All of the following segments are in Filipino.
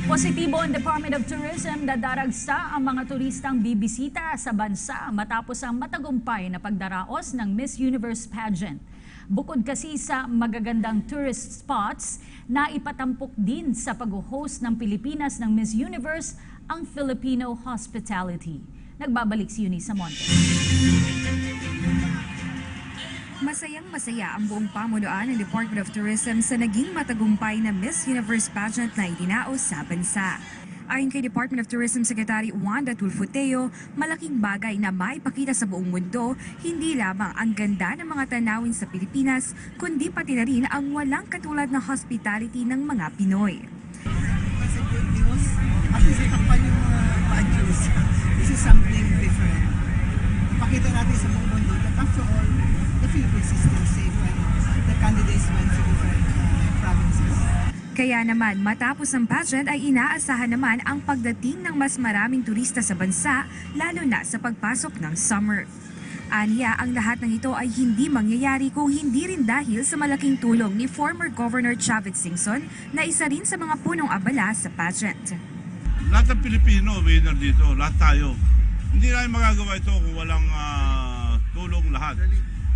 Positibo ang Department of Tourism na daragsa ang mga turistang bibisita sa bansa matapos ang matagumpay na pagdaraos ng Miss Universe pageant. Bukod kasi sa magagandang tourist spots, na ipatampok din sa pag-host ng Pilipinas ng Miss Universe ang Filipino hospitality. Nagbabalik si Eunice Monte. Masayang-masaya ang buong pamunuan ng Department of Tourism sa naging matagumpay na Miss Universe pageant na idinaos sa bansa. Ayon kay Department of Tourism Secretary Wanda Tulfo-Teo, malaking bagay na maipakita sa buong mundo hindi lamang ang ganda ng mga tanawin sa Pilipinas, kundi pati na rin ang walang katulad na hospitality ng mga Pinoy. Kasi good news, at least itakpan yung mga bad news. This is something different. Pakita natin sa buong mundo that after all, the Philippines is still safe and the candidates went to different provinces. Kaya naman matapos ang pageant ay inaasahan naman ang pagdating ng mas maraming turista sa bansa, lalo na sa pagpasok ng summer. Aniya, ang lahat ng ito ay hindi mangyayari kung hindi rin dahil sa malaking tulong ni former Governor Chavit Singson na isa rin sa mga punong abala sa pageant. Lahat ng Pilipino, winner dito, lahat tayo. Hindi namin magagawa ito kung walang tulong lahat.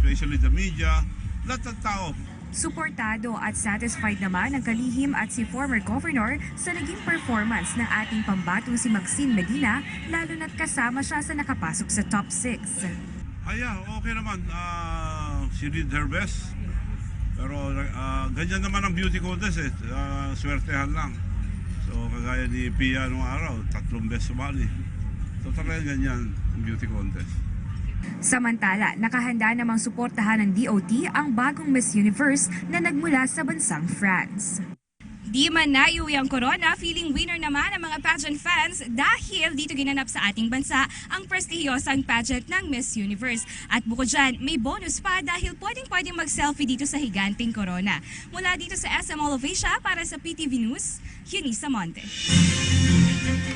Especially the media, lahat ng tao. Suportado at satisfied naman ang kalihim at si former governor sa naging performance ng ating pambatong si Maxine Medina, lalo na't kasama siya sa nakapasok sa top 6. Okay naman. She did her best. Pero ganyan naman ang beauty contest eh. Swertehan lang. So kagaya ni Pia nung araw, 3 beses sumali. So talagang ganyan ang beauty contest. Samantala, nakahanda namang suportahan ng DOT ang bagong Miss Universe na nagmula sa bansang France. Di man naiuwi ang corona, feeling winner naman ang mga pageant fans dahil dito ginanap sa ating bansa ang prestihiyosang pageant ng Miss Universe. At bukod dyan, may bonus pa dahil pwedeng mag-selfie dito sa higanting corona. Mula dito sa SM Mall of Asia para sa PTV News, Eunice Monte.